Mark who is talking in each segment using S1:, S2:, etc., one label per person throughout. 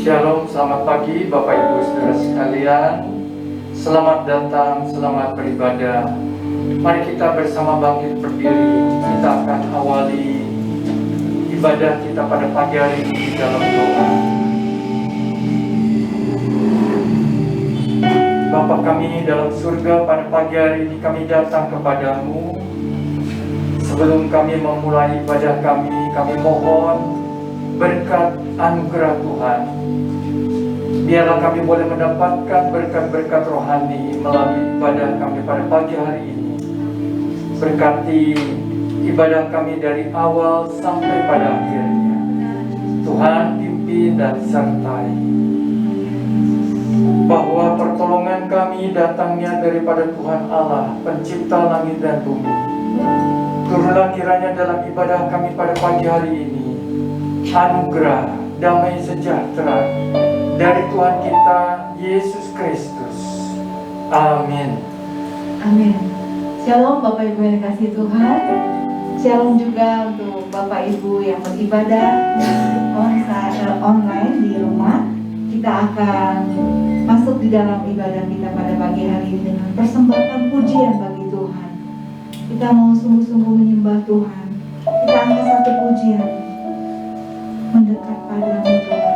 S1: Shalom, selamat pagi Bapak Ibu Saudara sekalian. Selamat datang, selamat beribadah. Mari kita bersama bangkit berdiri. Kita akan awali ibadah kita pada pagi hari ini dalam doa. Bapa kami dalam surga, pada pagi hari ini kami datang kepadamu. Sebelum kami memulai ibadah kami mohon berkat anugerah Tuhan. Biarlah kami boleh mendapatkan berkat-berkat rohani melalui ibadah kami pada pagi hari ini. Berkati ibadah kami dari awal sampai pada akhirnya. Tuhan pimpin dan sertai. Bahwa pertolongan kami datangnya daripada Tuhan Allah, pencipta langit dan bumi. Turunlah kiranya dalam ibadah kami pada pagi hari ini anugerah, damai sejahtera dari Tuhan kita Yesus Kristus. Amin.
S2: Amin. Shalom Bapak Ibu yang dikasihi Tuhan. Shalom juga untuk Bapak Ibu yang beribadah online di rumah. Kita akan masuk di dalam ibadah kita pada pagi hari ini dengan persembahkan pujian bagi Tuhan. Kita mau sungguh-sungguh menyembah Tuhan. Kita angkat satu pujian, mendekat padamu Tuhan.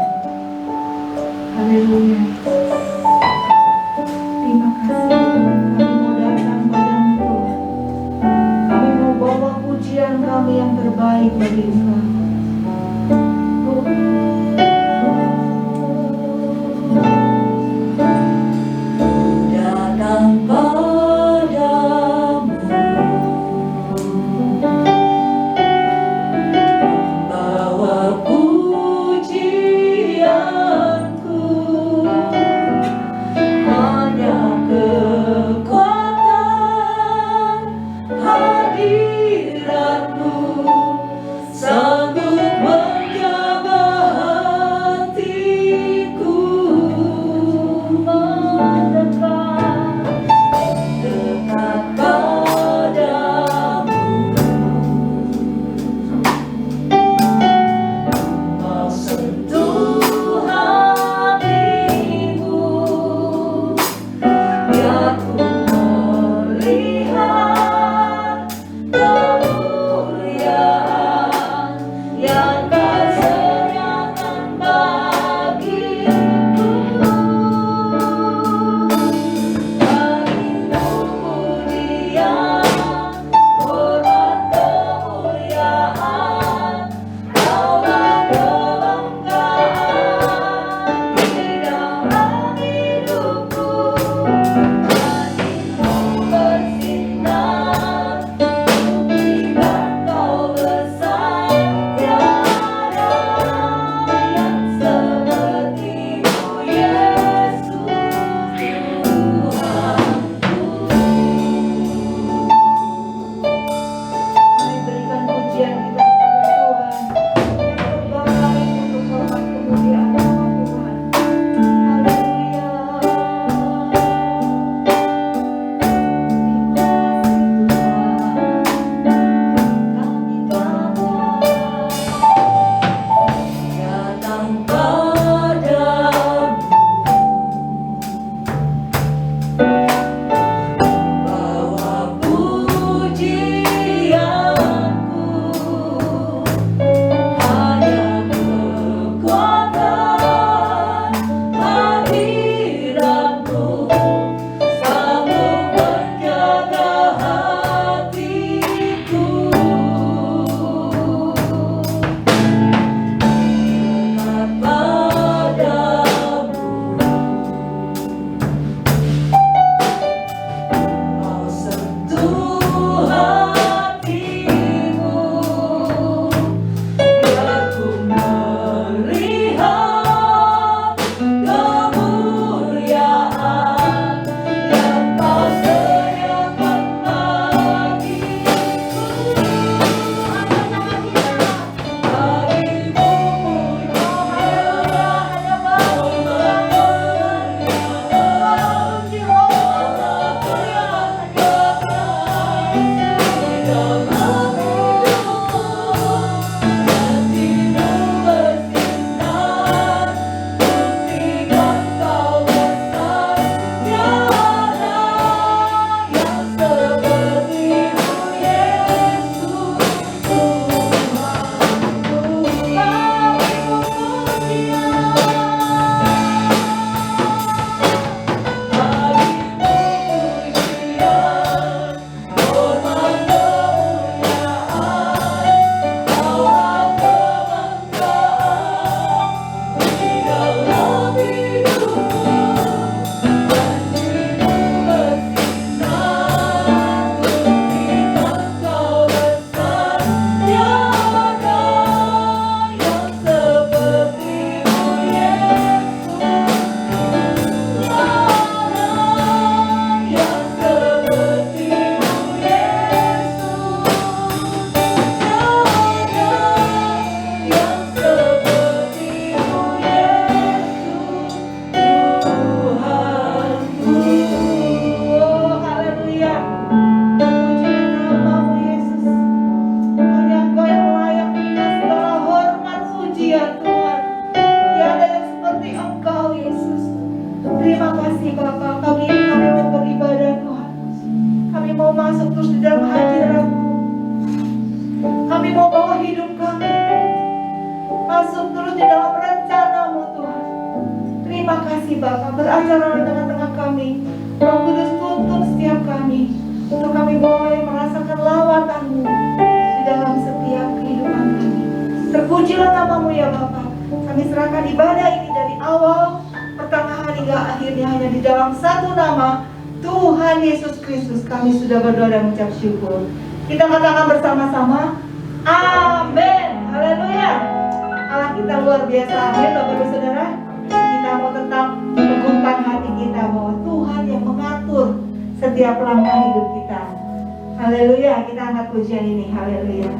S2: Haleluya. Terima kasih Tuhan. Kami mau datang padamu Tuhan. Kami mau bawa pujian kami yang terbaik bagi Engkau.
S3: Datang padamu, membawa pujianku, hanya kekuatan hadiratmu.
S2: kasih Bapa, beracara di tengah-tengah kami. Roh Kudus tuntun setiap kami, untuk kami boleh merasakan lawatan-Mu di dalam setiap kehidupan kami. Terpujilah nama-Mu ya Bapa. Kami serahkan ibadah ini dari awal, pertengahan hingga akhirnya hanya di dalam satu nama, Tuhan Yesus Kristus. Kami sudah berdoa dan mengucap syukur. Kita katakan bersama-sama, amin. Haleluya. Allah kita luar biasa. Amin Bapak Ibu Saudara. Kita mau tetap teguhkan hati kita bahwa Tuhan yang mengatur setiap langkah hidup kita. Haleluya. Kita angkat pujian ini. Haleluya.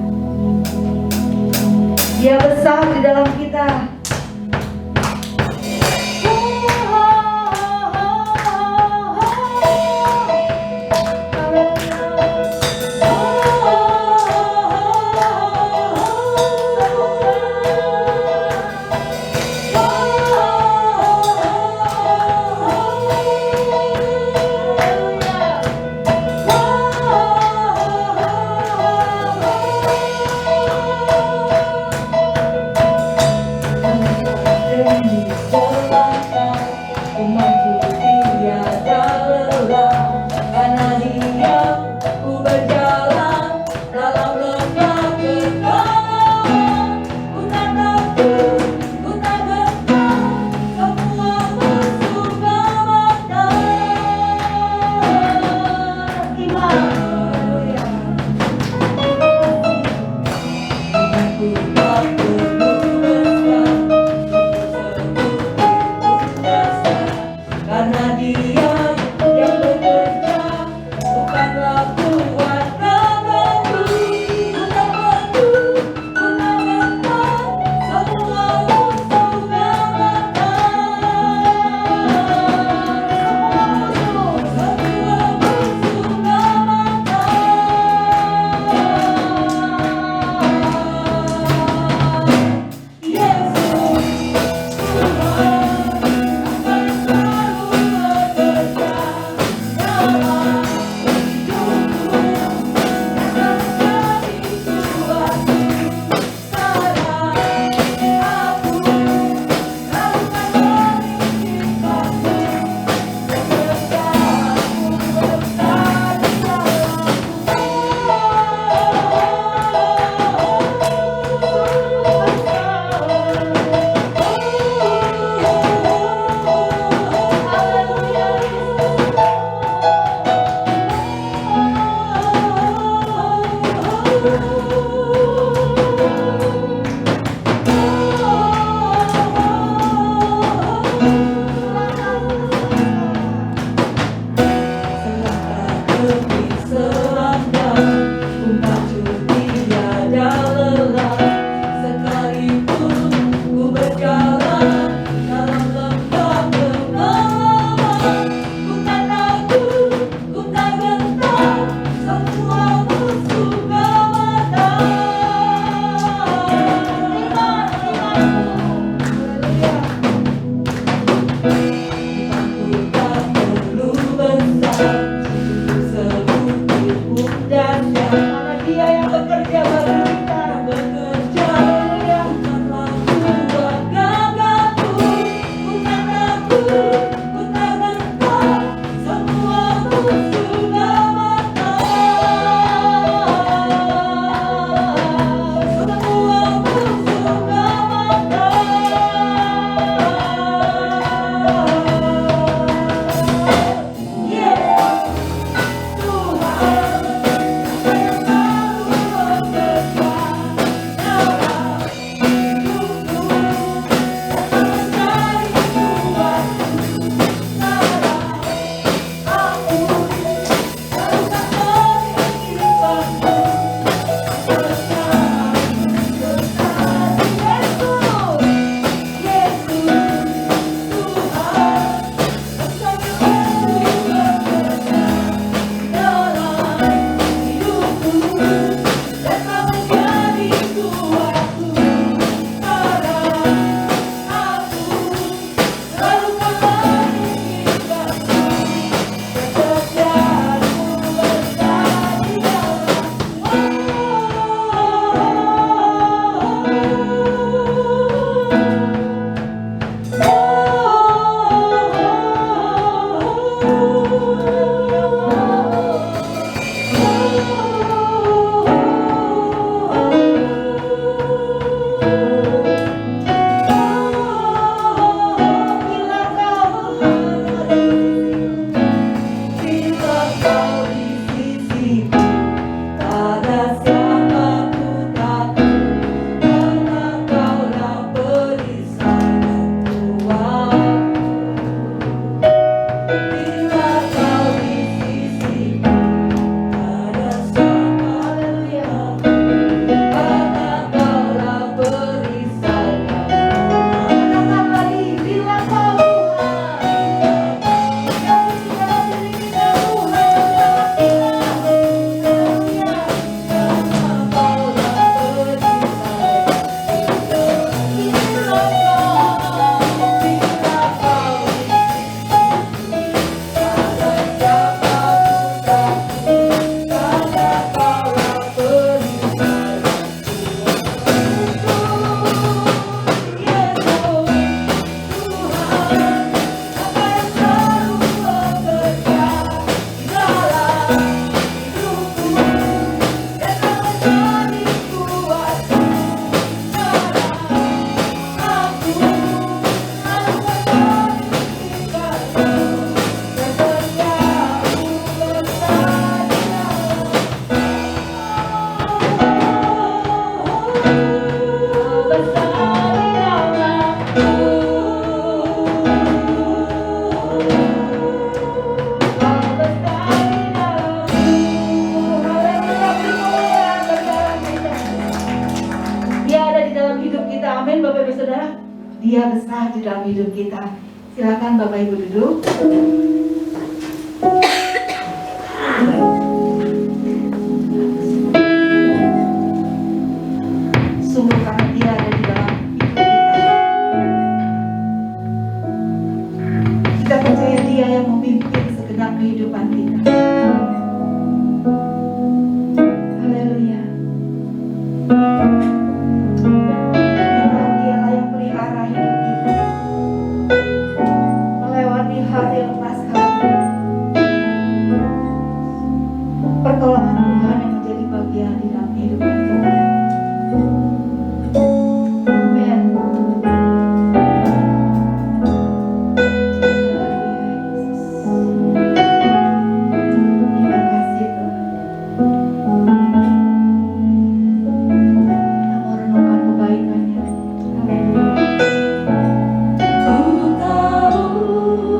S2: Dia besar di dalam kita. dalam hidup kita. Silakan Bapak Ibu duduk. Sungguh karena Dia ada di dalam hidup kita. Kita percaya Dia yang memimpin segenap kehidupan kita. Haleluya. Memang Dialah yang pelihara hidup kita. Melewati hari lepas hari. Pertolongan Tuhan yang menjadi bagian di dalam kehidupan kita. Amen. Terima kasih Tuhan. Kita mau renungkan kebaikan-Nya. Haleluya.
S3: Ku tahu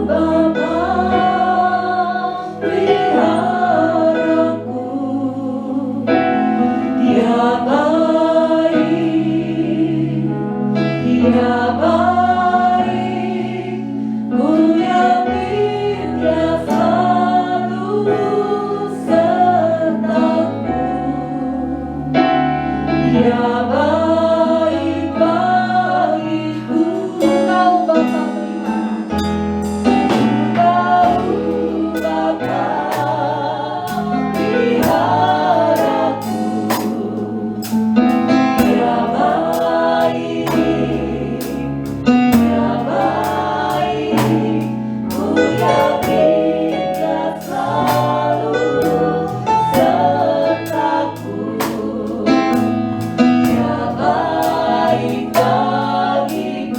S3: Bapa peliharaku, Dia baik, Dia baik. Ku yakin Dia selalu sertaku. Dia baik bagiku.
S2: Kau Bapa pelihara.
S3: Tahu Bapa peliharaku, Dia baik, Dia baik. Ku yakin Dia selalu sertaku. Dia baik bagiku.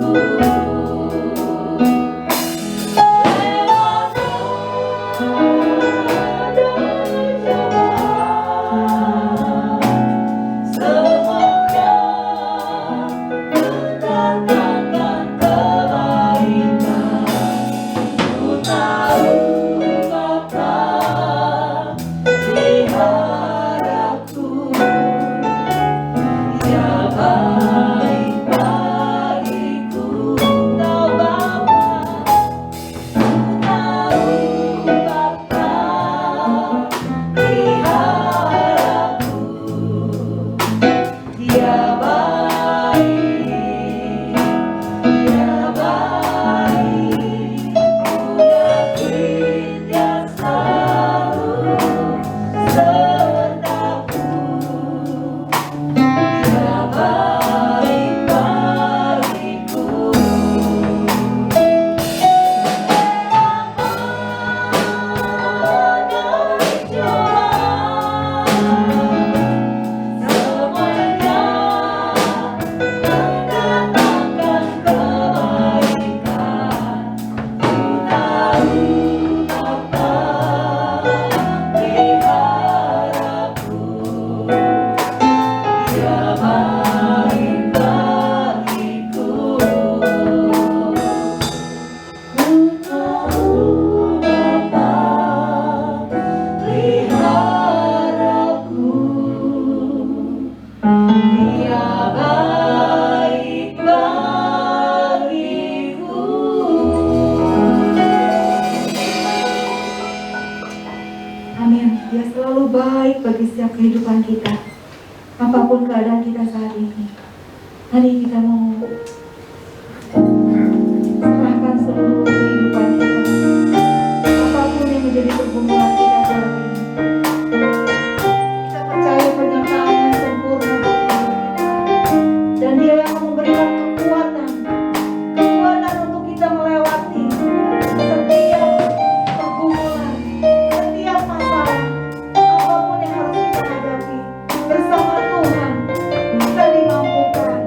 S2: Amin. Dia selalu baik bagi setiap kehidupan kita. Apapun keadaan kita saat ini. Hari kita mau serahkan seluruh kehidupan kita. Apapun yang menjadi pergumulan kita saat ini. Kita percaya penyertaan yang sempurna bagi hidup kita. Dan Dia yang memberikan kekuatan. Kekuatan untuk kita melewati setiap pergumulan, setiap masalah, apapun yang harus kita hadapi. Bersama Tuhan kita dimampukan.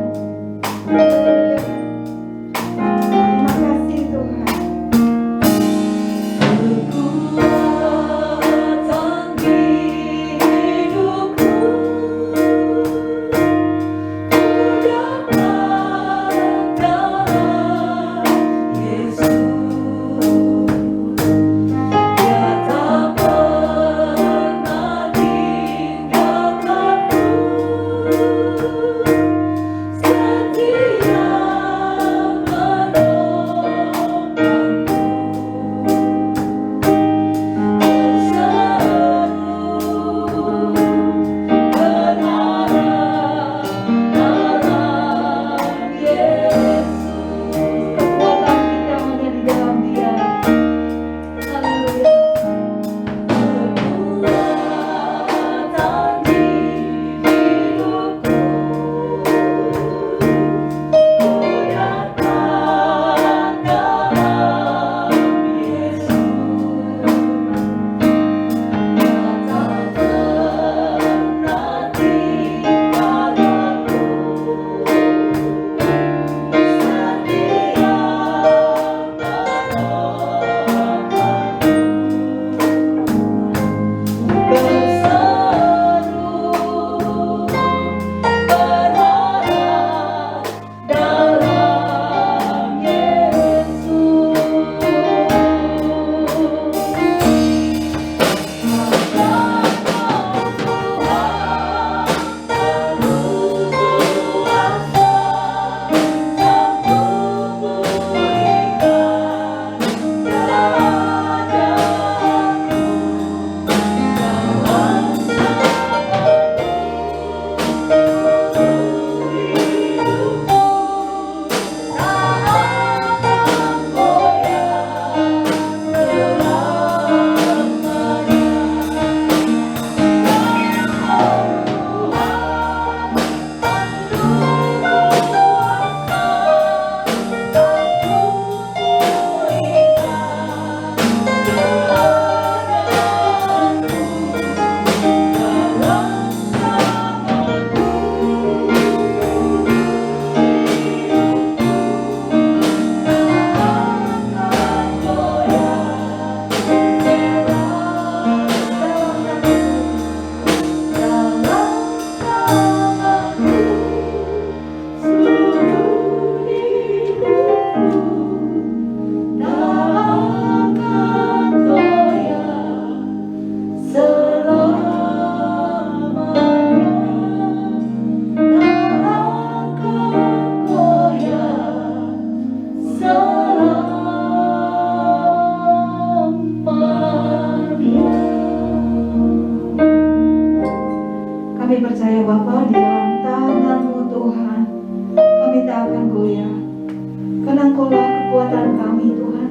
S2: kekuatan kami Tuhan.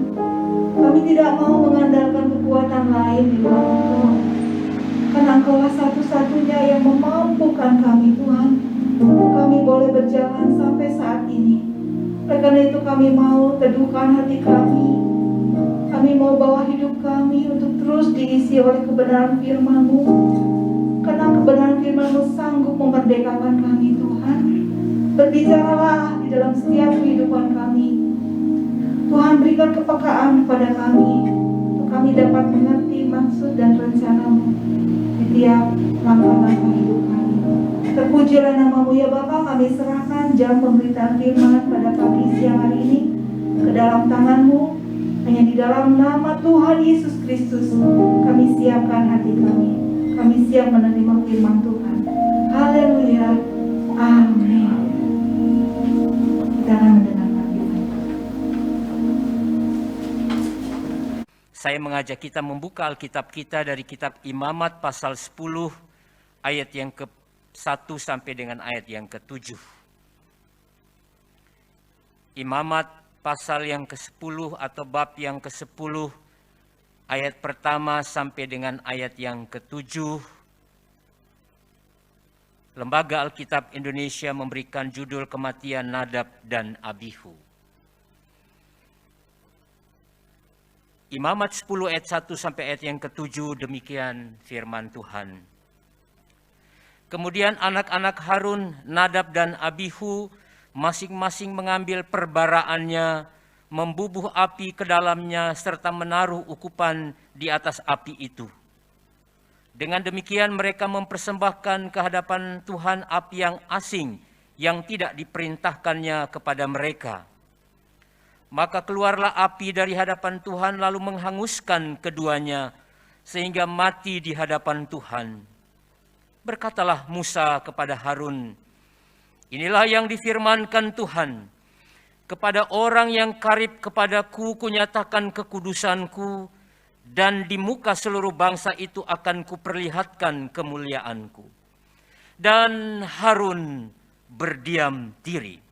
S2: Kami tidak mau mengandalkan kekuatan lain di luar Engkau. Karena Engkaulah satu-satunya yang memampukan kami Tuhan. Kami boleh berjalan sampai saat ini. Oleh karena itu kami mau teduhkan hati kami. Kami mau bawa hidup kami untuk terus diisi oleh kebenaran firman-Mu. Karena kebenaran firman-Mu sanggup memerdekakan kami Tuhan. Berbicaralah di dalam setiap kehidupan kami. Tuhan, berikan kepekaan kepada kami untuk kami dapat mengerti maksud dan rencana-Mu di tiap langkah-langkah hidup kami. Terpujilah nama-Mu ya Bapa. Kami serahkan jam pemberitaan firman pada pagi siang hari ini ke dalam tangan-Mu. Hanya di dalam nama Tuhan Yesus Kristus kami siapkan hati kami. Kami siap menerima firman Tuhan. Haleluya. Amin. Kita akan mendengarkan firman.
S4: Saya mengajak kita membuka Alkitab kita dari kitab Imamat pasal 10 ayat yang ke-1 sampai dengan ayat yang ke-7. Imamat pasal yang ke-10 atau bab yang ke-10 ayat pertama sampai dengan ayat yang ke-7. Lembaga Alkitab Indonesia memberikan judul Kematian Nadab dan Abihu. Imamat 10 ayat 1 sampai ayat yang ke-7, demikian firman Tuhan. Kemudian anak-anak Harun, Nadab dan Abihu, masing-masing mengambil perbaraannya, membubuh api ke dalamnya, serta menaruh ukupan di atas api itu. Dengan demikian mereka mempersembahkan ke hadapan Tuhan api yang asing, yang tidak diperintahkannya kepada mereka. Maka keluarlah api dari hadapan Tuhan, lalu menghanguskan keduanya, sehingga mati di hadapan Tuhan. Berkatalah Musa kepada Harun, inilah yang difirmankan Tuhan, kepada orang yang karib kepadaku kunyatakan kekudusanku, dan di muka seluruh bangsa itu akan kuperlihatkan kemuliaanku. Dan Harun berdiam diri.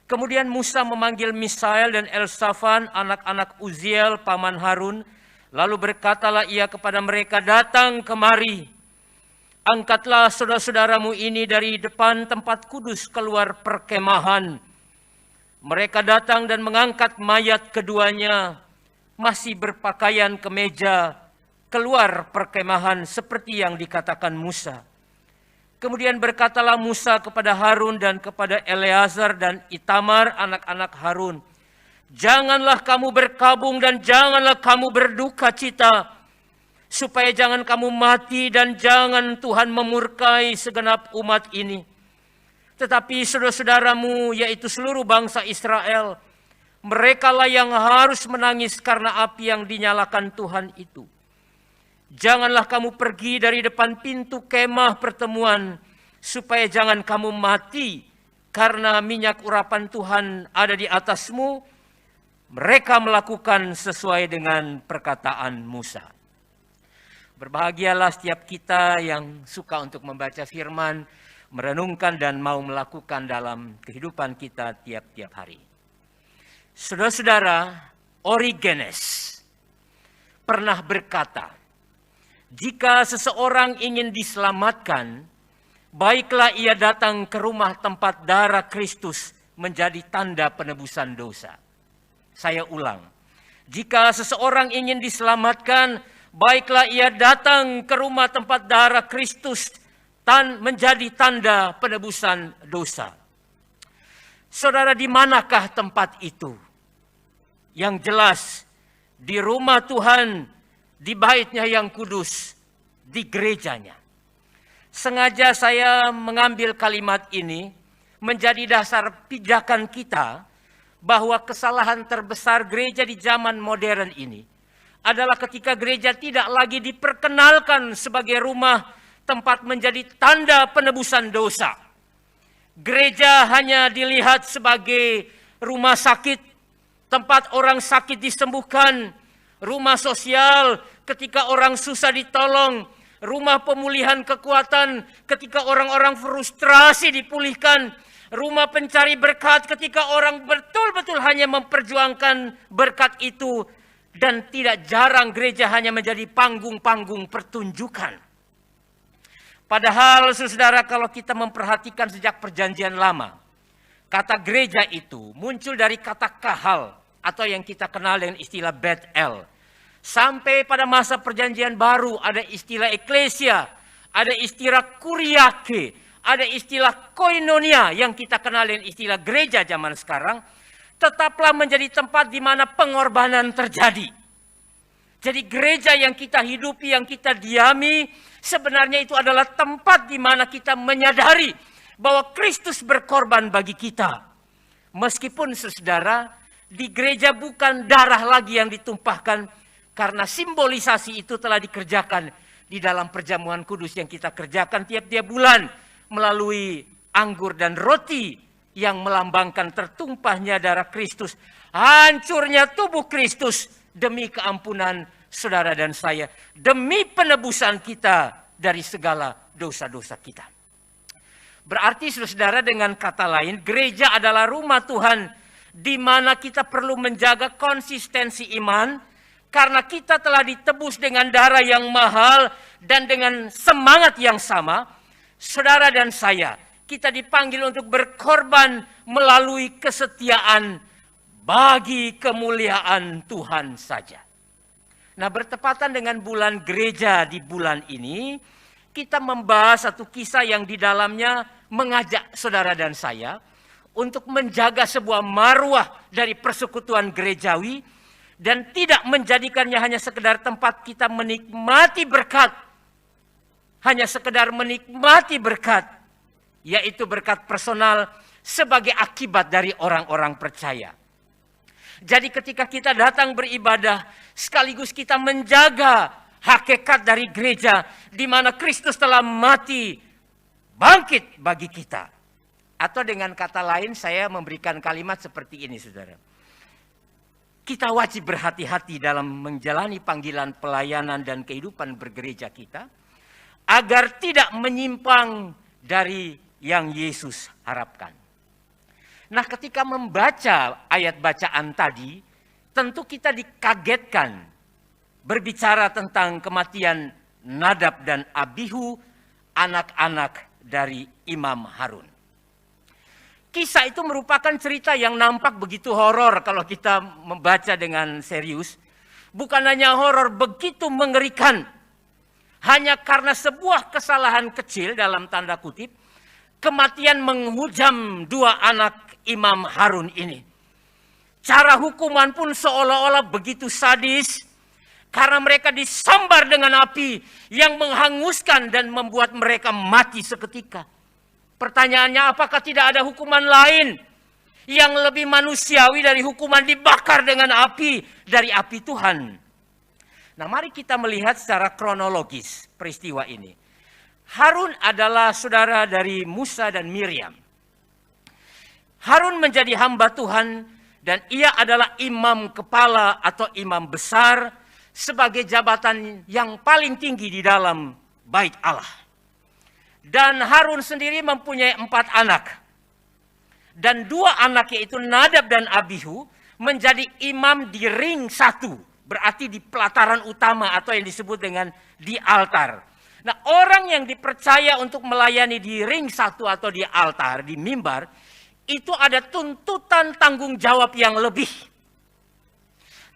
S4: Kemudian Musa memanggil Misael dan Elsafan, anak-anak Uziel, paman Harun, lalu berkatalah ia kepada mereka, datang kemari. Angkatlah saudara-saudaramu ini dari depan tempat kudus keluar perkemahan. Mereka datang dan mengangkat mayat keduanya, masih berpakaian kemeja, keluar perkemahan seperti yang dikatakan Musa. Kemudian berkatalah Musa kepada Harun dan kepada Eleazar dan Itamar, anak-anak Harun, janganlah kamu berkabung dan janganlah kamu berduka cita, supaya jangan kamu mati dan jangan Tuhan memurkai segenap umat ini. Tetapi saudara-saudaramu, yaitu seluruh bangsa Israel, merekalah yang harus menangis karena api yang dinyalakan Tuhan itu. Janganlah kamu pergi dari depan pintu kemah pertemuan, supaya jangan kamu mati, karena minyak urapan Tuhan ada di atasmu. Mereka melakukan sesuai dengan perkataan Musa. Berbahagialah setiap kita yang suka untuk membaca firman, merenungkan dan mau melakukan dalam kehidupan kita tiap-tiap hari. Saudara-saudara, Origenes pernah berkata, jika seseorang ingin diselamatkan, baiklah ia datang ke rumah tempat darah Kristus menjadi tanda penebusan dosa. Saya ulang, jika seseorang ingin diselamatkan, baiklah ia datang ke rumah tempat darah Kristus menjadi tanda penebusan dosa. Saudara, di manakah tempat itu? Yang jelas, di rumah Tuhan, di baitnya yang kudus, di gerejanya. Sengaja saya mengambil kalimat ini menjadi dasar pijakan kita bahwa kesalahan terbesar gereja di zaman modern ini adalah ketika gereja tidak lagi diperkenalkan sebagai rumah tempat menjadi tanda penebusan dosa. Gereja hanya dilihat sebagai rumah sakit, tempat orang sakit disembuhkan, rumah sosial ketika orang susah ditolong, rumah pemulihan kekuatan ketika orang-orang frustrasi dipulihkan, Rumah pencari berkat ketika orang betul-betul hanya memperjuangkan berkat itu. Dan tidak jarang gereja hanya menjadi panggung-panggung pertunjukan. Padahal saudara, kalau kita memperhatikan sejak perjanjian lama, kata gereja itu muncul dari kata kahal atau yang kita kenal dengan istilah Bethel. Sampai pada masa perjanjian baru ada istilah eklesia, ada istilah kuriake, ada istilah koinonia yang kita kenal dengan istilah gereja zaman sekarang. Tetaplah menjadi tempat di mana pengorbanan terjadi. Jadi gereja yang kita hidupi, yang kita diami, sebenarnya itu adalah tempat di mana kita menyadari bahwa Kristus berkorban bagi kita. Meskipun saudara, di gereja bukan darah lagi yang ditumpahkan, karena simbolisasi itu telah dikerjakan di dalam perjamuan kudus yang kita kerjakan tiap-tiap bulan melalui anggur dan roti yang melambangkan tertumpahnya darah Kristus, hancurnya tubuh Kristus demi keampunan saudara dan saya, demi penebusan kita dari segala dosa-dosa kita. Berarti saudara, dengan kata lain, gereja adalah rumah Tuhan di mana kita perlu menjaga konsistensi iman karena kita telah ditebus dengan darah yang mahal dan dengan semangat yang sama. Saudara dan saya, kita dipanggil untuk berkorban melalui kesetiaan bagi kemuliaan Tuhan saja. Nah, bertepatan dengan bulan gereja di bulan ini, kita membahas satu kisah yang di dalamnya mengajak saudara dan saya untuk menjaga sebuah marwah dari persekutuan gerejawi dan tidak menjadikannya hanya sekedar tempat kita menikmati berkat, hanya sekedar menikmati berkat, yaitu berkat personal sebagai akibat dari orang-orang percaya. Jadi ketika kita datang beribadah, sekaligus kita menjaga hakikat dari gereja, di mana Kristus telah mati, bangkit bagi kita. Atau dengan kata lain, saya memberikan kalimat seperti ini, saudara. Kita wajib berhati-hati dalam menjalani panggilan pelayanan dan kehidupan bergereja kita, agar tidak menyimpang dari yang Yesus harapkan. Nah, ketika membaca ayat bacaan tadi, tentu kita dikagetkan berbicara tentang kematian Nadab dan Abihu, anak-anak dari Imam Harun. Kisah itu merupakan cerita yang nampak begitu horor kalau kita membaca dengan serius. Bukan hanya horor, begitu mengerikan. Hanya karena sebuah kesalahan kecil dalam tanda kutip, kematian menghujam dua anak Imam Harun ini. Cara hukuman pun seolah-olah begitu sadis, karena mereka disambar dengan api yang menghanguskan dan membuat mereka mati seketika. Pertanyaannya, apakah tidak ada hukuman lain yang lebih manusiawi dari hukuman dibakar dengan api dari api Tuhan? Nah, mari kita melihat secara kronologis peristiwa ini. Harun adalah saudara dari Musa dan Miriam. Harun menjadi hamba Tuhan dan ia adalah imam kepala atau imam besar sebagai jabatan yang paling tinggi di dalam bait Allah. Dan Harun sendiri mempunyai 4 anak. Dan 2 anak yaitu Nadab dan Abihu menjadi imam di ring 1. Berarti di pelataran utama atau yang disebut dengan di altar. Nah, orang yang dipercaya untuk melayani di ring 1 atau di altar, di mimbar, itu ada tuntutan tanggung jawab yang lebih.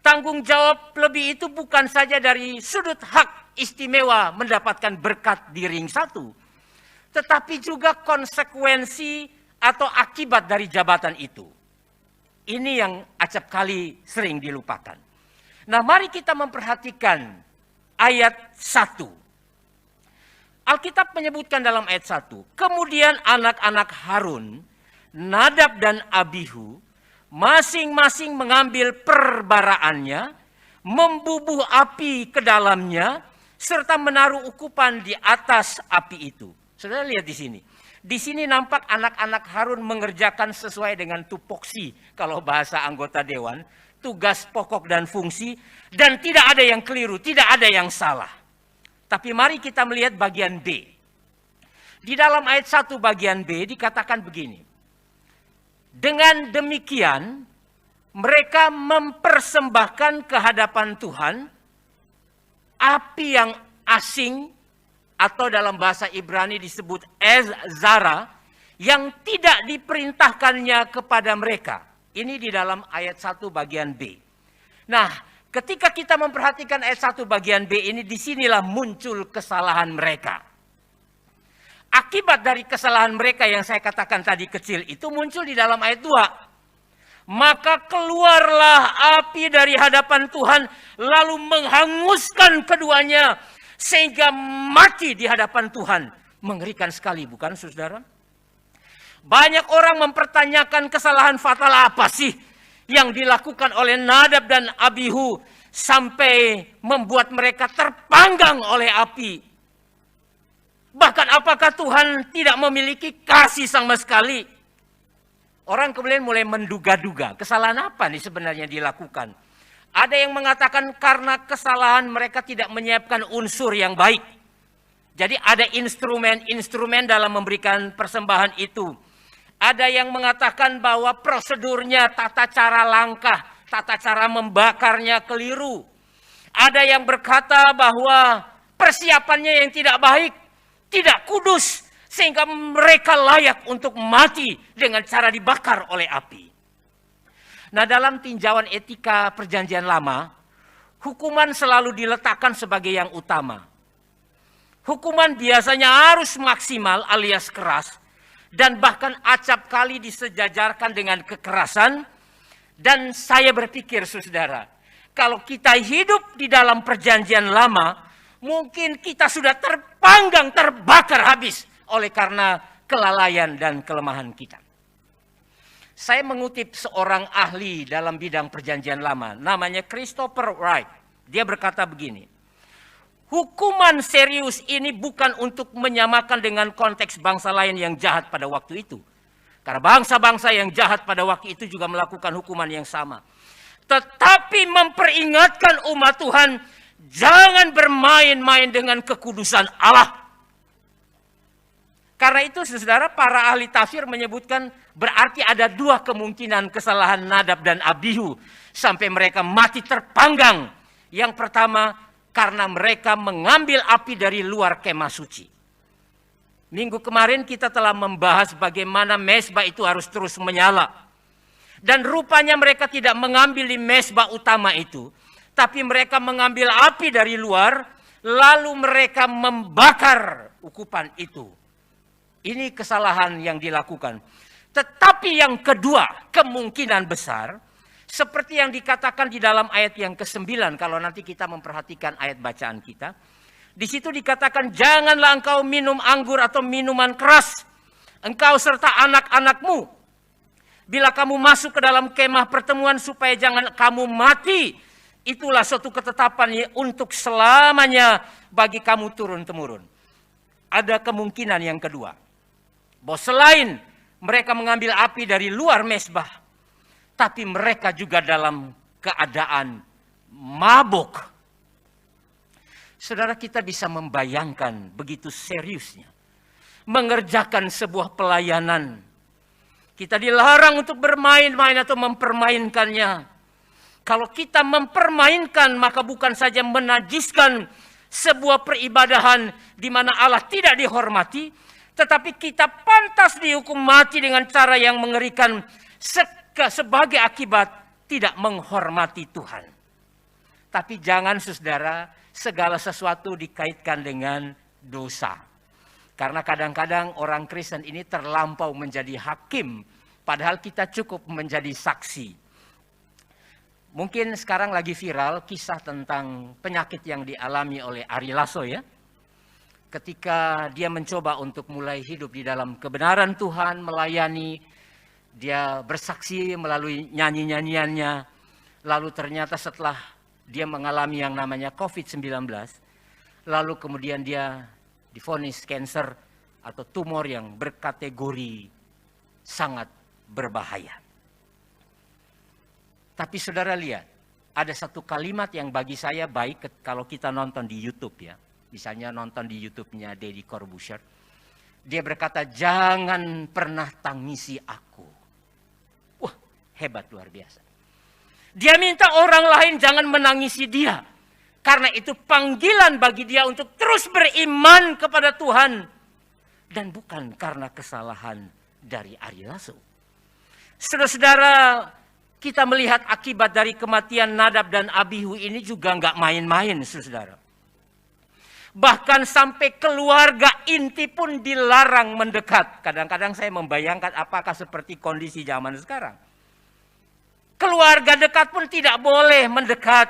S4: Tanggung jawab lebih itu bukan saja dari sudut hak istimewa mendapatkan berkat di ring 1, tetapi juga konsekuensi atau akibat dari jabatan itu. Ini yang acap kali sering dilupakan. Nah, mari kita memperhatikan ayat 1. Alkitab menyebutkan dalam ayat 1, kemudian anak-anak Harun, Nadab dan Abihu, masing-masing mengambil perbaraannya, membubuh api ke dalamnya, serta menaruh ukupan di atas api itu. Saudara lihat di sini. Di sini nampak anak-anak Harun mengerjakan sesuai dengan tupoksi, kalau bahasa anggota dewan, tugas pokok dan fungsi, dan tidak ada yang keliru, tidak ada yang salah. Tapi mari kita melihat bagian B. Di dalam ayat 1 bagian B dikatakan begini. Dengan demikian, mereka mempersembahkan ke hadapan Tuhan api yang asing, atau dalam bahasa Ibrani disebut ezara, yang tidak diperintahkannya kepada mereka. Ini di dalam ayat 1 bagian B. Nah, ketika kita memperhatikan ayat 1 bagian B ini, disinilah muncul kesalahan mereka. Akibat dari kesalahan mereka yang saya katakan tadi kecil itu muncul di dalam ayat 2. Maka keluarlah api dari hadapan Tuhan, lalu menghanguskan keduanya, sehingga mati di hadapan Tuhan. Mengerikan sekali, bukan saudara? Banyak orang mempertanyakan kesalahan fatal apa sih yang dilakukan oleh Nadab dan Abihu sampai membuat mereka terpanggang oleh api. Bahkan apakah Tuhan tidak memiliki kasih sama sekali? Orang kemudian mulai menduga-duga kesalahan apa nih sebenarnya dilakukan. Ada yang mengatakan karena kesalahan mereka tidak menyiapkan unsur yang baik. Jadi ada instrumen-instrumen dalam memberikan persembahan itu. Ada yang mengatakan bahwa prosedurnya, tata cara langkah, tata cara membakarnya keliru. Ada yang berkata bahwa persiapannya yang tidak baik, tidak kudus, sehingga mereka layak untuk mati dengan cara dibakar oleh api. Nah, dalam tinjauan etika perjanjian lama, hukuman selalu diletakkan sebagai yang utama. Hukuman biasanya harus maksimal alias keras, dan bahkan acap kali disejajarkan dengan kekerasan. Dan saya berpikir saudara, kalau kita hidup di dalam perjanjian lama, mungkin kita sudah terpanggang, terbakar habis oleh karena kelalaian dan kelemahan kita. Saya mengutip seorang ahli dalam bidang perjanjian lama, namanya Christopher Wright. Dia berkata begini, hukuman serius ini bukan untuk menyamakan dengan konteks bangsa lain yang jahat pada waktu itu. Karena bangsa-bangsa yang jahat pada waktu itu juga melakukan hukuman yang sama. Tetapi memperingatkan umat Tuhan, jangan bermain-main dengan kekudusan Allah. Karena itu saudara, para ahli tafsir menyebutkan berarti ada dua kemungkinan kesalahan Nadab dan Abihu sampai mereka mati terpanggang. Yang pertama, karena mereka mengambil api dari luar kemah suci. Minggu kemarin kita telah membahas bagaimana mezbah itu harus terus menyala. Dan rupanya mereka tidak mengambil di mezbah utama itu, tapi mereka mengambil api dari luar, lalu mereka membakar ukupan itu. Ini kesalahan yang dilakukan. Tetapi yang kedua, kemungkinan besar, seperti yang dikatakan di dalam ayat yang ke-9, kalau nanti kita memperhatikan ayat bacaan kita. Di situ dikatakan, janganlah engkau minum anggur atau minuman keras, engkau serta anak-anakmu. Bila kamu masuk ke dalam kemah pertemuan supaya jangan kamu mati, itulah suatu ketetapan untuk selamanya bagi kamu turun-temurun. Ada kemungkinan yang kedua, bahwa selain mereka mengambil api dari luar mezbah, tapi mereka juga dalam keadaan mabuk. Saudara, kita bisa membayangkan begitu seriusnya mengerjakan sebuah pelayanan. Kita dilarang untuk bermain-main atau mempermainkannya. Kalau kita mempermainkan, maka bukan saja menajiskan sebuah peribadahan di mana Allah tidak dihormati, tetapi kita pantas dihukum mati dengan cara yang mengerikan sebagai akibat tidak menghormati Tuhan. Tapi jangan saudara, segala sesuatu dikaitkan dengan dosa. Karena kadang-kadang orang Kristen ini terlampau menjadi hakim, padahal kita cukup menjadi saksi. Mungkin sekarang lagi viral kisah tentang penyakit yang dialami oleh Ari Lasso ya. Ketika dia mencoba untuk mulai hidup di dalam kebenaran Tuhan, melayani, dia bersaksi melalui nyanyi-nyanyiannya. Lalu ternyata setelah dia mengalami yang namanya COVID-19, lalu kemudian dia divonis kanker atau tumor yang berkategori sangat berbahaya. Tapi saudara lihat, ada satu kalimat yang bagi saya baik kalau kita nonton di YouTube ya. Misalnya nonton di YouTube-nya Deddy Corbuzier. Dia berkata, jangan pernah tangisi aku. Hebat luar biasa. Dia minta orang lain jangan menangisi dia. Karena itu panggilan bagi dia untuk terus beriman kepada Tuhan. Dan bukan karena kesalahan dari Ari Lasso. Saudara-saudara, kita melihat akibat dari kematian Nadab dan Abihu ini juga nggak main-main, saudara. Bahkan sampai keluarga inti pun dilarang mendekat. Kadang-kadang saya membayangkan apakah seperti kondisi zaman sekarang. Keluarga dekat pun tidak boleh mendekat.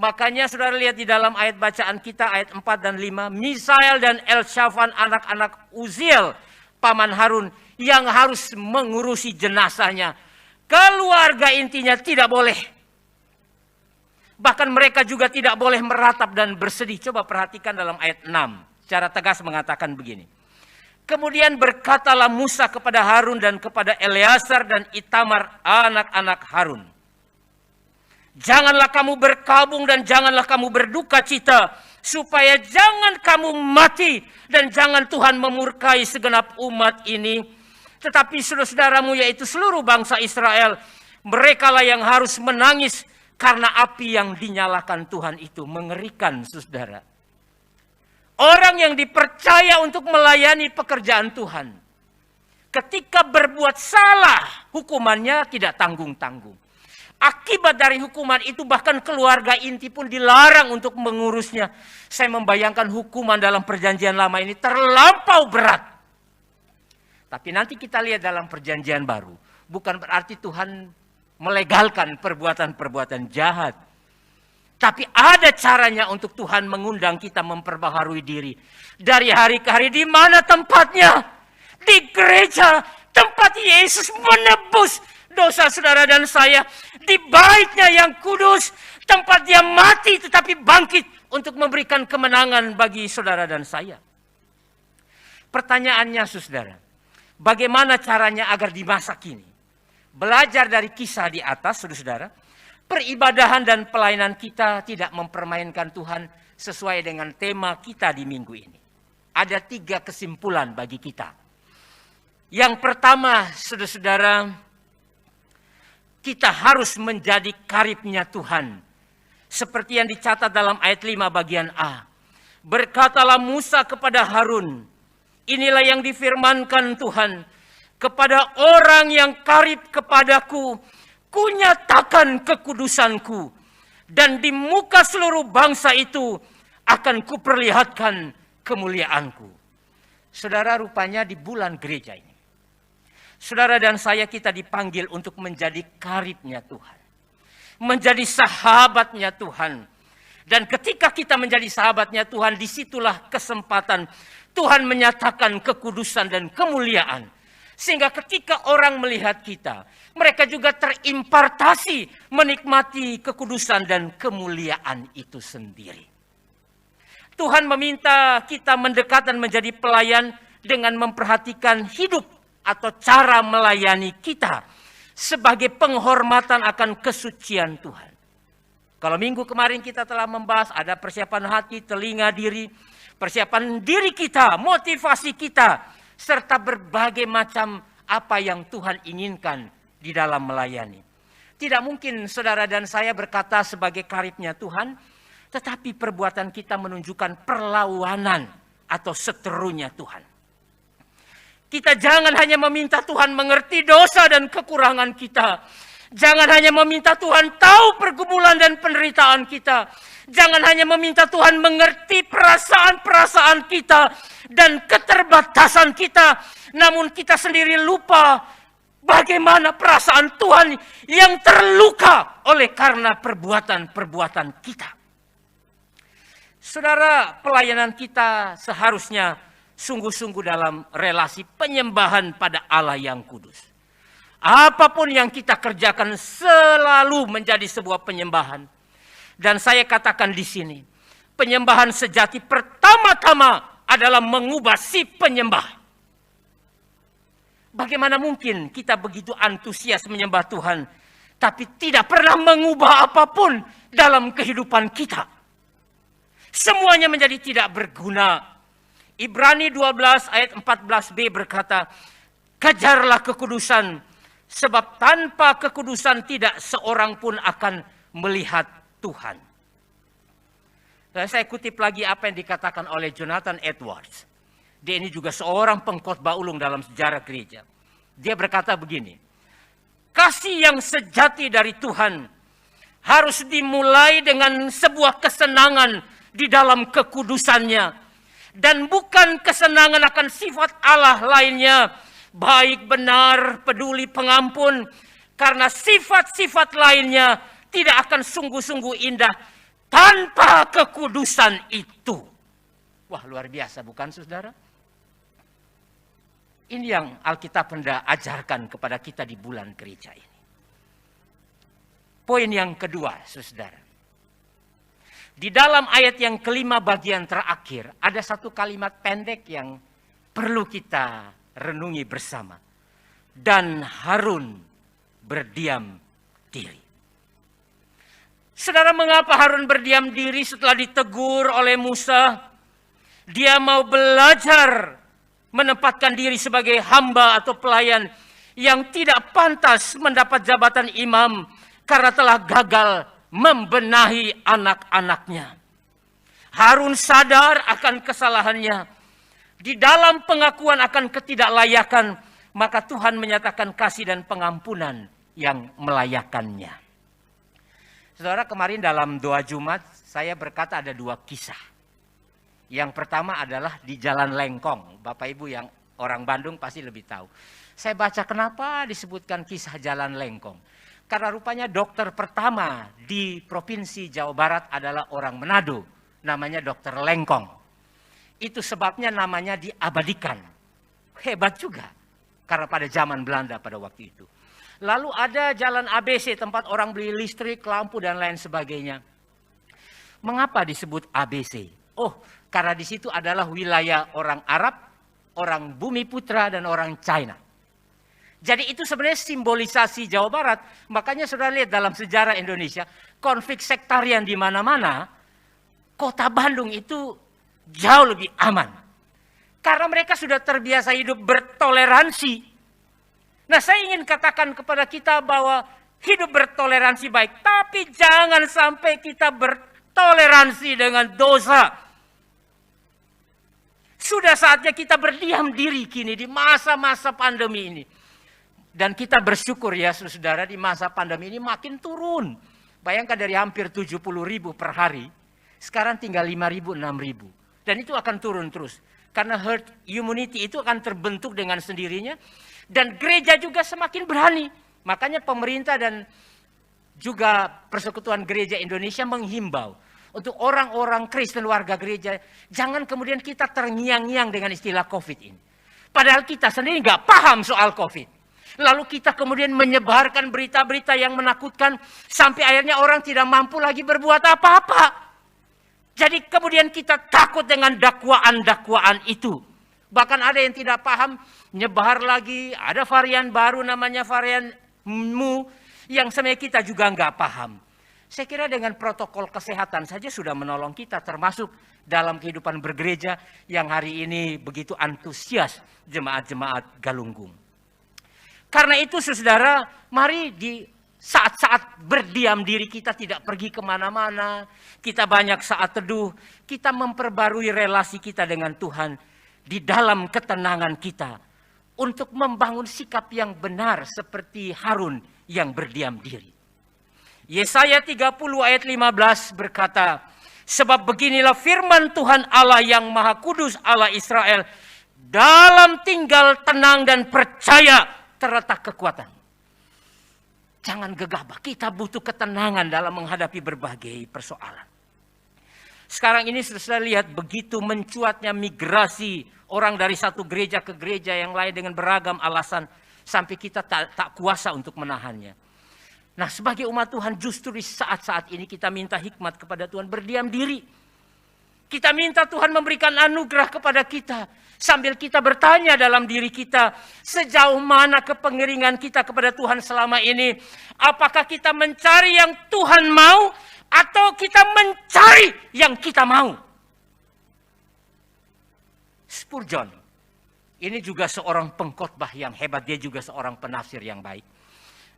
S4: Makanya saudara lihat di dalam ayat bacaan kita, ayat 4 dan 5. Misael dan Elshafan anak-anak Uziel, paman Harun, yang harus mengurusi jenazahnya. Keluarga intinya tidak boleh. Bahkan mereka juga tidak boleh meratap dan bersedih. Coba perhatikan dalam ayat 6. Secara tegas mengatakan begini. Kemudian berkatalah Musa kepada Harun dan kepada Eleazar dan Itamar anak-anak Harun. Janganlah kamu berkabung dan janganlah kamu berduka cita. Supaya jangan kamu mati dan jangan Tuhan memurkai segenap umat ini. Tetapi saudara-saudaramu yaitu seluruh bangsa Israel. Merekalah yang harus menangis. Karena api yang dinyalakan Tuhan itu mengerikan, saudara. Orang yang dipercaya untuk melayani pekerjaan Tuhan. Ketika berbuat salah, hukumannya tidak tanggung-tanggung. Akibat dari hukuman itu bahkan keluarga inti pun dilarang untuk mengurusnya. Saya membayangkan hukuman dalam perjanjian lama ini terlampau berat. Tapi nanti kita lihat dalam perjanjian baru. Bukan berarti Tuhan melegalkan perbuatan-perbuatan jahat. Tapi ada caranya untuk Tuhan mengundang kita memperbaharui diri. Dari hari ke hari, di mana tempatnya? Di gereja, tempat Yesus menebus dosa saudara dan saya. Di baitnya yang kudus, tempat dia mati tetapi bangkit untuk memberikan kemenangan bagi saudara dan saya. Pertanyaannya saudara, bagaimana caranya agar di masa kini? Belajar dari kisah di atas, saudara-saudara, peribadahan dan pelayanan kita tidak mempermainkan Tuhan sesuai dengan tema kita di minggu ini. Ada 3 kesimpulan bagi kita. Yang pertama, saudara-saudara, kita harus menjadi karibnya Tuhan. Seperti yang dicatat dalam ayat 5 bagian A. Berkatalah Musa kepada Harun, inilah yang difirmankan Tuhan. Kepada orang yang karib kepadaku, kunyatakan kekudusanku. Dan di muka seluruh bangsa itu akan kuperlihatkan kemuliaanku. Saudara, rupanya di bulan gereja ini. Saudara dan saya kita dipanggil untuk menjadi karibnya Tuhan. Menjadi sahabatnya Tuhan. Dan ketika kita menjadi sahabatnya Tuhan, disitulah kesempatan Tuhan menyatakan kekudusan dan kemuliaan. Sehingga ketika orang melihat kita, mereka juga terimpartasi menikmati kekudusan dan kemuliaan itu sendiri. Tuhan meminta kita mendekat dan menjadi pelayan dengan memperhatikan hidup atau cara melayani kita sebagai penghormatan akan kesucian Tuhan. Kalau minggu kemarin kita telah membahas ada persiapan hati, telinga diri, persiapan diri kita, motivasi kita, serta berbagai macam apa yang Tuhan inginkan di dalam melayani. Tidak mungkin saudara dan saya berkata sebagai karibnya Tuhan, tetapi perbuatan kita menunjukkan perlawanan atau seterunya Tuhan. Kita jangan hanya meminta Tuhan mengerti dosa dan kekurangan kita. Jangan hanya meminta Tuhan tahu pergumulan dan penderitaan kita. Jangan hanya meminta Tuhan mengerti perasaan-perasaan kita dan keterbatasan kita. Namun kita sendiri lupa bagaimana perasaan Tuhan yang terluka oleh karena perbuatan-perbuatan kita. Saudara, pelayanan kita seharusnya sungguh-sungguh dalam relasi penyembahan pada Allah yang kudus. Apapun yang kita kerjakan selalu menjadi sebuah penyembahan. Dan saya katakan di sini, penyembahan sejati pertama-tama adalah mengubah si penyembah. Bagaimana mungkin kita begitu antusias menyembah Tuhan, tapi tidak pernah mengubah apapun dalam kehidupan kita. Semuanya menjadi tidak berguna. Ibrani 12 ayat 14b berkata, kejarlah kekudusan, Sebab tanpa kekudusan tidak seorang pun akan melihat Tuhan. Dan saya kutip lagi apa yang dikatakan oleh Jonathan Edwards. Dia ini juga seorang pengkhotbah ulung dalam sejarah gereja. Dia berkata begini, kasih yang sejati dari Tuhan harus dimulai dengan sebuah kesenangan di dalam kekudusannya. Dan bukan kesenangan akan sifat Allah lainnya, baik, benar, peduli, pengampun. Karena sifat-sifat lainnya tidak akan sungguh-sungguh indah tanpa kekudusan itu. Wah, luar biasa bukan saudara? Ini yang Alkitab hendak ajarkan kepada kita di bulan gereja ini. Poin yang kedua, saudara. Di dalam ayat yang kelima bagian terakhir, ada satu kalimat pendek yang perlu kita renungi bersama. Dan Harun berdiam diri. Saudara, mengapa Harun berdiam diri setelah ditegur oleh Musa? Dia mau belajar menempatkan diri sebagai hamba atau pelayan yang tidak pantas mendapat jabatan imam karena telah gagal membenahi anak-anaknya. Harun sadar akan kesalahannya. Di dalam pengakuan akan ketidaklayakan, maka Tuhan menyatakan kasih dan pengampunan yang melayakannya. Saudara, kemarin dalam doa Jumat, saya berkata ada dua kisah. Yang pertama adalah di Jalan Lengkong. Bapak Ibu yang orang Bandung pasti lebih tahu. Saya baca kenapa disebutkan kisah Jalan Lengkong. Karena rupanya dokter pertama di Provinsi Jawa Barat adalah orang Manado. Namanya Dokter Lengkong. Itu sebabnya namanya diabadikan. Hebat juga. Karena pada zaman Belanda pada waktu itu. Lalu ada Jalan ABC, tempat orang beli listrik, lampu, dan lain sebagainya. Mengapa disebut ABC? Oh, karena di situ adalah wilayah orang Arab, orang Bumi Putra, dan orang China. Jadi itu sebenarnya simbolisasi Jawa Barat. Makanya saudara lihat dalam sejarah Indonesia, konflik sektarian di mana-mana, kota Bandung itu jauh lebih aman. Karena mereka sudah terbiasa hidup bertoleransi. Nah, saya ingin katakan kepada kita bahwa hidup bertoleransi baik, tapi jangan sampai kita bertoleransi dengan dosa. Sudah saatnya kita berdiam diri kini di masa-masa pandemi ini. Dan kita bersyukur ya saudara, di masa pandemi ini makin turun. Bayangkan dari hampir 70.000 per hari, sekarang tinggal 5.000, 6.000. Dan itu akan turun terus. Karena herd immunity itu akan terbentuk dengan sendirinya. Dan gereja juga semakin berani. Makanya pemerintah dan juga Persekutuan Gereja Indonesia menghimbau untuk orang-orang Kristen warga gereja, jangan kemudian kita terngiang-ngiang dengan istilah COVID ini. Padahal kita sendiri nggak paham soal COVID. Lalu kita kemudian menyebarkan berita-berita yang menakutkan sampai akhirnya orang tidak mampu lagi berbuat apa-apa. Jadi kemudian kita takut dengan dakwaan-dakwaan itu. Bahkan ada yang tidak paham, nyebar lagi, ada varian baru namanya varian Mu, yang sebenarnya kita juga nggak paham. Saya kira dengan protokol kesehatan saja sudah menolong kita, termasuk dalam kehidupan bergereja yang hari ini begitu antusias jemaat-jemaat Galunggung. Karena itu saudara, mari di saat-saat berdiam diri kita tidak pergi kemana-mana, kita banyak saat teduh, kita memperbarui relasi kita dengan Tuhan di dalam ketenangan kita untuk membangun sikap yang benar seperti Harun yang berdiam diri. Yesaya 30 ayat 15 berkata, sebab beginilah firman Tuhan Allah yang Maha Kudus Allah Israel, dalam tinggal tenang dan percaya terletak kekuatan. Jangan gegabah, kita butuh ketenangan dalam menghadapi berbagai persoalan. Sekarang ini sudah lihat begitu mencuatnya migrasi orang dari satu gereja ke gereja yang lain dengan beragam alasan sampai kita tak kuasa untuk menahannya. Nah, sebagai umat Tuhan justru di saat-saat ini kita minta hikmat kepada Tuhan, berdiam diri. Kita minta Tuhan memberikan anugerah kepada kita sambil kita bertanya dalam diri kita, sejauh mana kepengeringan kita kepada Tuhan selama ini? Apakah kita mencari yang Tuhan mau atau kita mencari yang kita mau? Spurgeon, ini juga seorang pengkhotbah yang hebat, dia juga seorang penafsir yang baik.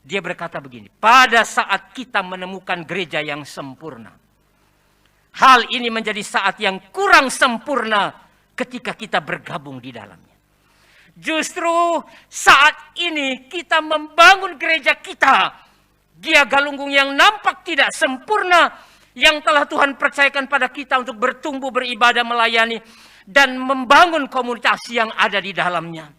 S4: Dia berkata begini, pada saat kita menemukan gereja yang sempurna, hal ini menjadi saat yang kurang sempurna ketika kita bergabung di dalamnya. Justru saat ini kita membangun gereja kita, Gia Galunggung yang nampak tidak sempurna, yang telah Tuhan percayakan pada kita untuk bertumbuh, beribadah, melayani, dan membangun komunitas yang ada di dalamnya.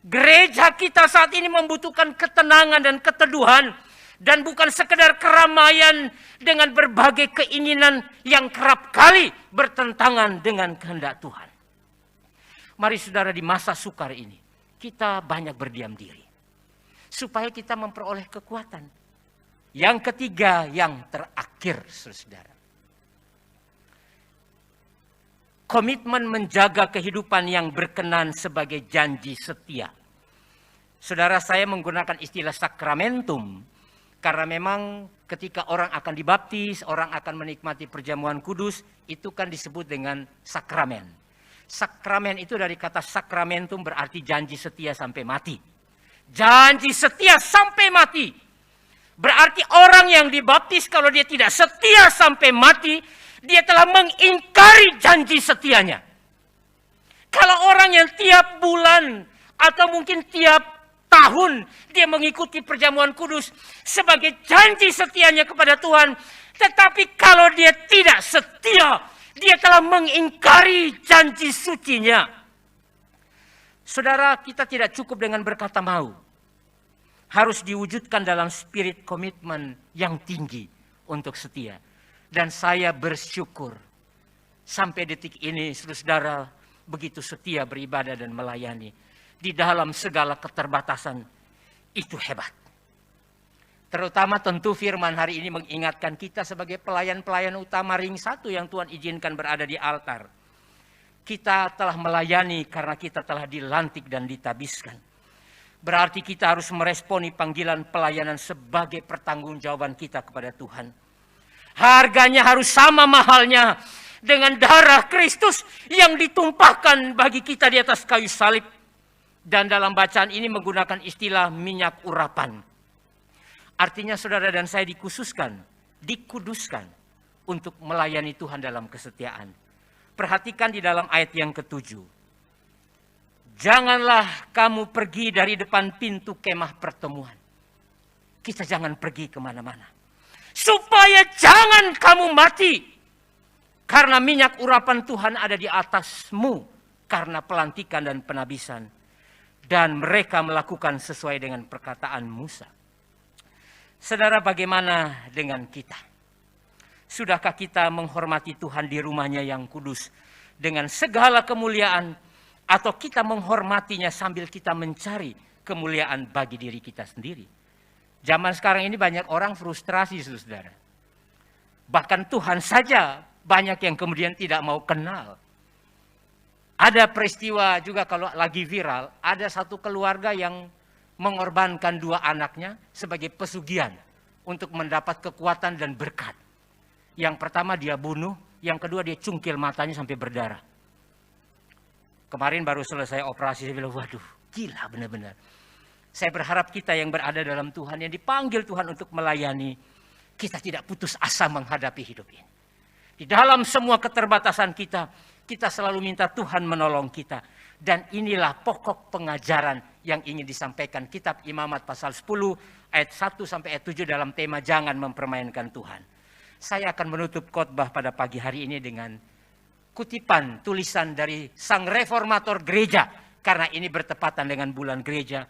S4: Gereja kita saat ini membutuhkan ketenangan dan keteduhan, dan bukan sekedar keramaian dengan berbagai keinginan yang kerap kali bertentangan dengan kehendak Tuhan. Mari saudara, di masa sukar ini kita banyak berdiam diri supaya kita memperoleh kekuatan. Yang ketiga, yang terakhir, saudara, komitmen menjaga kehidupan yang berkenan sebagai janji setia. Saudara, saya menggunakan istilah sakramentum karena memang ketika orang akan dibaptis, orang akan menikmati perjamuan kudus, itu kan disebut dengan sakramen. Sakramen itu dari kata sakramentum, berarti janji setia sampai mati. Janji setia sampai mati. Berarti orang yang dibaptis kalau dia tidak setia sampai mati, dia telah mengingkari janji setianya. Kalau orang yang tiap bulan atau mungkin tiap tahun dia mengikuti perjamuan kudus sebagai janji setianya kepada Tuhan, tetapi kalau dia tidak setia, dia telah mengingkari janji sucinya. Saudara, kita tidak cukup dengan berkata mau. Harus diwujudkan dalam spirit komitmen yang tinggi untuk setia. Dan saya bersyukur sampai detik ini saudara begitu setia beribadah dan melayani. Di dalam segala keterbatasan, itu hebat. Terutama tentu firman hari ini mengingatkan kita sebagai pelayan-pelayan utama ring 1 yang Tuhan izinkan berada di altar. Kita telah melayani karena kita telah dilantik dan ditabiskan. Berarti kita harus meresponi panggilan pelayanan sebagai pertanggungjawaban kita kepada Tuhan. Harganya harus sama mahalnya dengan darah Kristus yang ditumpahkan bagi kita di atas kayu salib. Dan dalam bacaan ini menggunakan istilah minyak urapan. Artinya saudara dan saya dikhususkan, dikuduskan untuk melayani Tuhan dalam kesetiaan. Perhatikan di dalam ayat yang ke-7. Janganlah kamu pergi dari depan pintu kemah pertemuan. Kita jangan pergi kemana-mana. Supaya jangan kamu mati. Karena minyak urapan Tuhan ada di atasmu. Karena pelantikan dan penabisan. Dan mereka melakukan sesuai dengan perkataan Musa. Saudara, bagaimana dengan kita? Sudahkah kita menghormati Tuhan di rumahnya yang kudus dengan segala kemuliaan? Atau kita menghormatinya sambil kita mencari kemuliaan bagi diri kita sendiri? Zaman sekarang ini banyak orang frustrasi, saudara. Bahkan Tuhan saja banyak yang kemudian tidak mau kenal. Ada peristiwa juga kalau lagi viral, ada satu keluarga yang mengorbankan 2 anaknya sebagai pesugihan untuk mendapat kekuatan dan berkat. Yang pertama dia bunuh, yang kedua dia cungkil matanya sampai berdarah. Kemarin baru selesai operasi, saya bilang, waduh, gila benar-benar. Saya berharap kita yang berada dalam Tuhan, yang dipanggil Tuhan untuk melayani, kita tidak putus asa menghadapi hidup ini. Di dalam semua keterbatasan kita, kita selalu minta Tuhan menolong kita. Dan inilah pokok pengajaran yang ingin disampaikan kitab Imamat pasal 10 ayat 1 sampai ayat 7 dalam tema jangan mempermainkan Tuhan. Saya akan menutup khotbah pada pagi hari ini dengan kutipan tulisan dari sang reformator gereja, karena ini bertepatan dengan bulan gereja,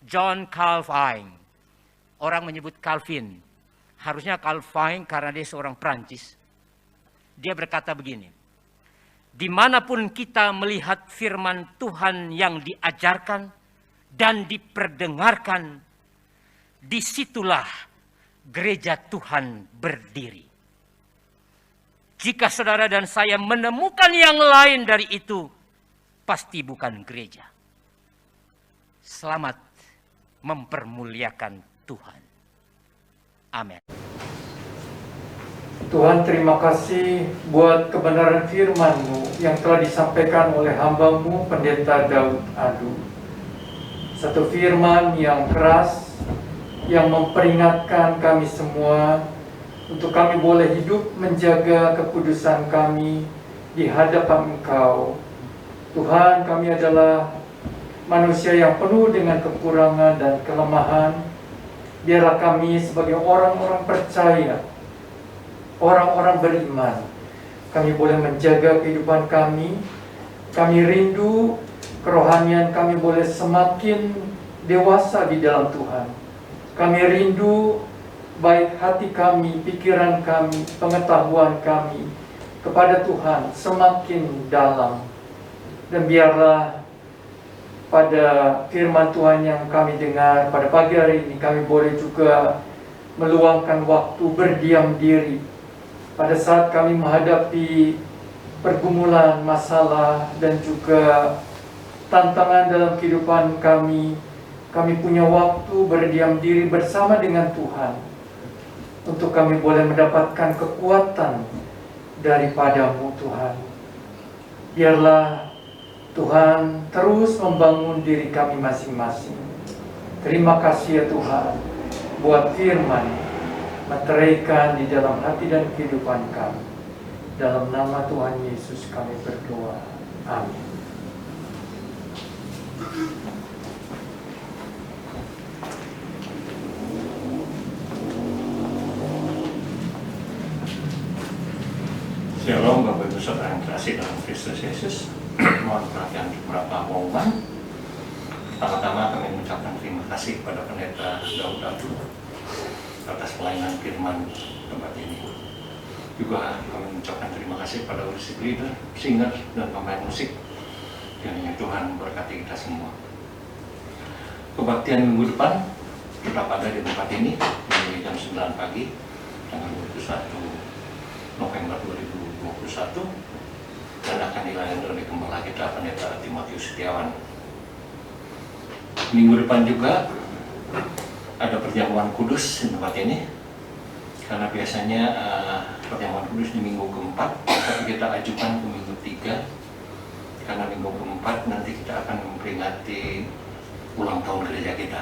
S4: John Calvin. Orang menyebut Calvin, harusnya Calvin karena dia seorang Prancis. Dia berkata begini, dimanapun kita melihat firman Tuhan yang diajarkan dan diperdengarkan, disitulah gereja Tuhan berdiri. Jika saudara dan saya menemukan yang lain dari itu, pasti bukan gereja. Selamat mempermuliakan Tuhan. Amin.
S1: Tuhan, terima kasih buat kebenaran firman-Mu yang telah disampaikan oleh hamba-Mu Pendeta Daud Adu. Satu firman yang keras, yang memperingatkan kami semua untuk kami boleh hidup menjaga kekudusan kami di hadapan Engkau. Tuhan, kami adalah manusia yang penuh dengan kekurangan dan kelemahan. Biarlah kami sebagai orang-orang percaya, orang-orang beriman, kami boleh menjaga kehidupan kami. Kami rindu kerohanian kami boleh semakin dewasa di dalam Tuhan. Kami rindu baik hati kami, pikiran kami, pengetahuan kami kepada Tuhan semakin dalam. Dan biarlah pada firman Tuhan yang kami dengar pada pagi hari ini, kami boleh juga meluangkan waktu berdiam diri pada saat kami menghadapi pergumulan, masalah, dan juga tantangan dalam kehidupan kami. Kami punya waktu berdiam diri bersama dengan Tuhan untuk kami boleh mendapatkan kekuatan daripada-Mu, Tuhan. Biarlah Tuhan terus membangun diri kami masing-masing. Terima kasih ya Tuhan buat firman meteraikan di dalam hati dan kehidupan kami. Dalam nama Tuhan Yesus kami berdoa. Amin.
S5: Shalom Bapak Ibu Saudara yang terkasih dalam Kristus Yesus. Mohon perhatian untuk beberapa pengumuman. Pertama-tama kami mengucapkan terima kasih kepada Pendeta Daud Abdul atas pelayanan firman tempat ini. Juga kami mengucapkan terima kasih kepada worship leader, singer, dan pemain musik. Kiranya Tuhan memberkati kita semua. Kebaktian minggu depan tetap ada di tempat ini di jam 9 pagi tanggal 21 November 2021 dan akan dilayani oleh Gembala kita Pendeta Timotius Setiawan. Minggu depan juga ada perjamuan kudus di tempat ini, karena biasanya perjamuan kudus di minggu keempat, tapi kita ajukan ke minggu 3 karena minggu keempat nanti kita akan memperingati ulang tahun gereja kita.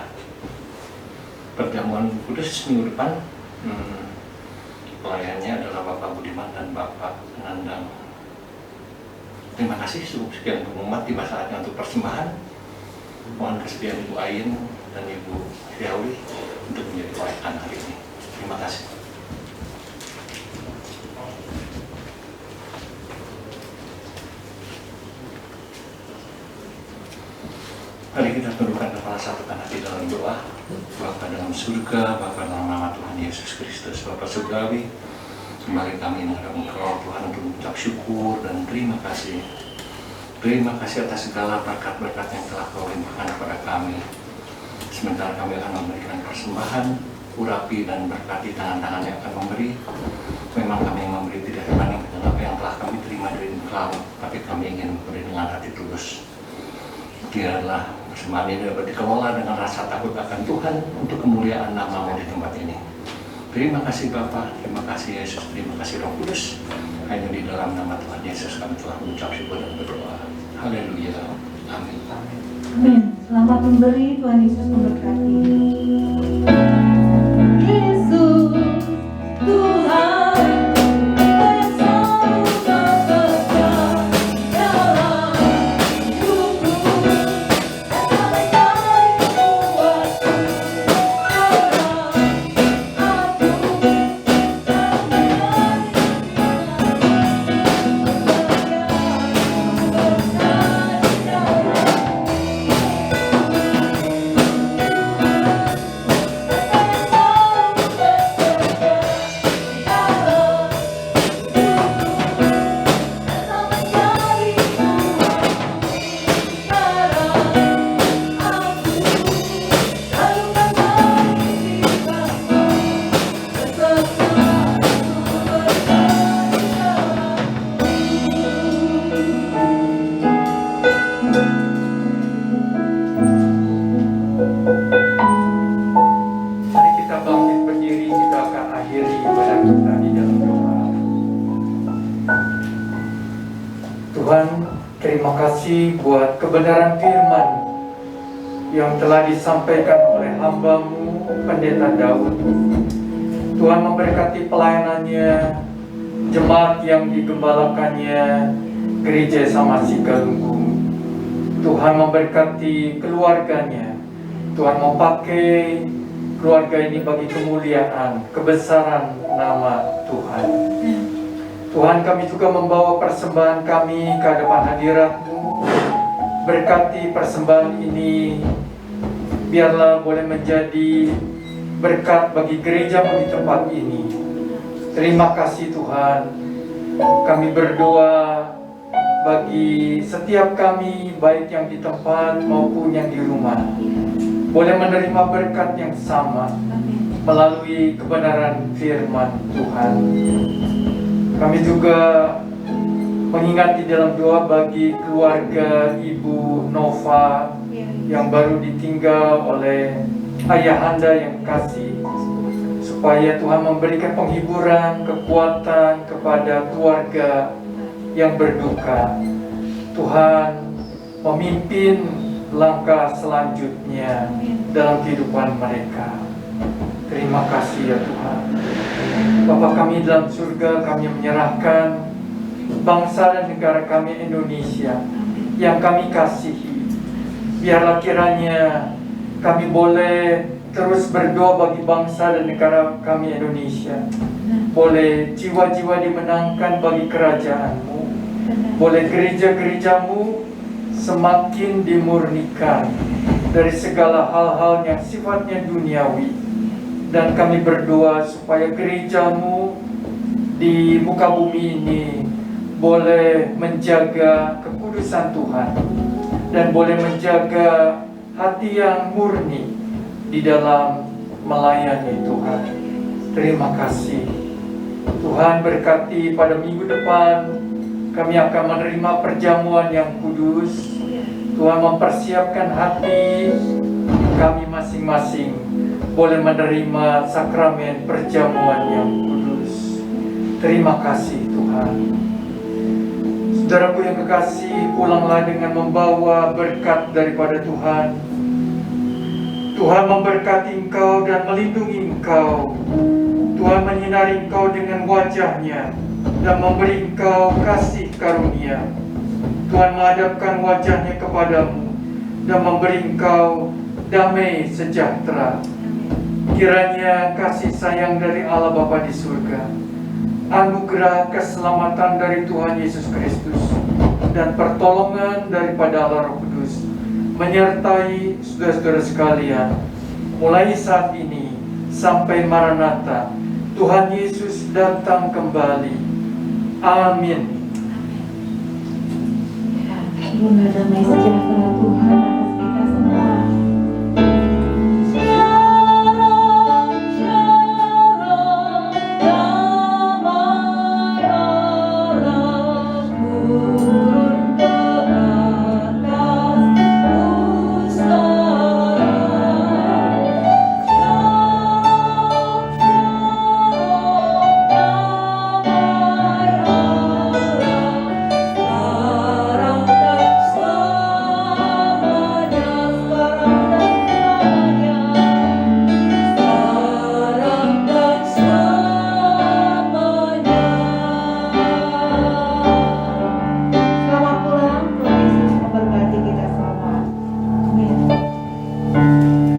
S5: Perjamuan kudus minggu depan pelayannya adalah Bapak Budiman dan Bapak Nandang. Terima kasih, cukup sekian pengumuman. Tiba saatnya untuk persembahan. Mohon kesediaan Ibu Ain dan Ibu Syauli untuk menjadi pelayan hari ini. Terima kasih. Mari kita tundukkan kepala, satukan hati dalam doa. Bapa dalam surga, Bapa dalam nama Tuhan Yesus Kristus, Bapa surgawi, kembali kami menghadap Engkau Tuhan untuk mengucap syukur dan terima kasih. Terima kasih atas segala berkat-berkat yang telah Kau limpahkan kepada kami. Sementara kami akan memberikan persembahan, urapi dan berkati tangan-tangan yang akan memberi. Memang kami yang memberi tidak sebanding dengan apa yang telah kami terima dari Engkau, tapi kami ingin memberi dengan hati tulus. Biarlah persembahan ini dapat dikelola dengan rasa takut akan Tuhan untuk kemuliaan nama-Mu di tempat ini. Terima kasih Bapa, terima kasih Yesus, terima kasih Roh Kudus. Hanya di dalam nama Tuhan Yesus kami telah mengucap syukur dan berdoa. Haleluya. Amin.
S2: Amin. Selamat memberi, Tuhan Yesus memberkati.
S3: Yesus Tuhan yang selalu bekerja dalam hidupku, sampai kali membuatku
S1: Mari kita bangkit berdiri, kita akan akhiri ibadah kita di dalam doa. Tuhan, terima kasih buat kebenaran firman yang telah disampaikan oleh hamba-Mu Pendeta Daud. Tuhan memberkati pelayanannya, jemaat yang digembalakannya, Gereja Samasi Galunggung. Tuhan memberkati keluarganya. Tuhan mau pakai keluarga ini bagi kemuliaan, kebesaran nama Tuhan. Tuhan, kami juga membawa persembahan kami ke hadapan hadirat-Mu. Berkati persembahan ini, biarlah boleh menjadi berkat bagi gereja-Mu di tempat ini. Terima kasih Tuhan. Kami berdoa bagi setiap kami, baik yang di tempat maupun yang di rumah, boleh menerima berkat yang sama melalui kebenaran firman Tuhan. Kami juga mengingat di dalam doa bagi keluarga Ibu Nova yang baru ditinggal oleh ayahanda yang kasih, supaya Tuhan memberikan penghiburan, kekuatan kepada keluarga yang berduka. Tuhan memimpin langkah selanjutnya dalam kehidupan mereka. Terima kasih ya Tuhan. Bapa kami dalam surga, kami menyerahkan bangsa dan negara kami Indonesia yang kami kasihi. Biarlah kiranya kami boleh terus berdoa bagi bangsa dan negara kami Indonesia. Boleh jiwa-jiwa dimenangkan bagi kerajaan-Mu. Boleh gereja-gereja-Mu semakin dimurnikan dari segala hal-hal yang sifatnya duniawi. Dan kami berdoa supaya gereja-Mu di muka bumi ini boleh menjaga kekudusan Tuhan dan boleh menjaga hati yang murni di dalam melayani Tuhan. Terima kasih Tuhan. Berkati pada minggu depan kami akan menerima perjamuan yang kudus. Tuhan mempersiapkan hati kami masing-masing boleh menerima sakramen perjamuan yang kudus. Terima kasih Tuhan. Saudaraku yang kekasih, pulanglah dengan membawa berkat daripada Tuhan. Tuhan memberkati engkau dan melindungi engkau. Tuhan menyinari engkau dengan wajah-Nya dan memberi engkau kasih karunia. Tuhan menghadapkan wajah-Nya kepadamu dan memberi engkau damai sejahtera. Kiranya kasih sayang dari Allah Bapa di surga, anugerah keselamatan dari Tuhan Yesus Kristus, dan pertolongan daripada Allah Roh Kudus menyertai saudara-saudara sekalian mulai saat ini sampai Maranatha, Tuhan Yesus datang kembali. Amin.
S2: Bunda damai sejahtera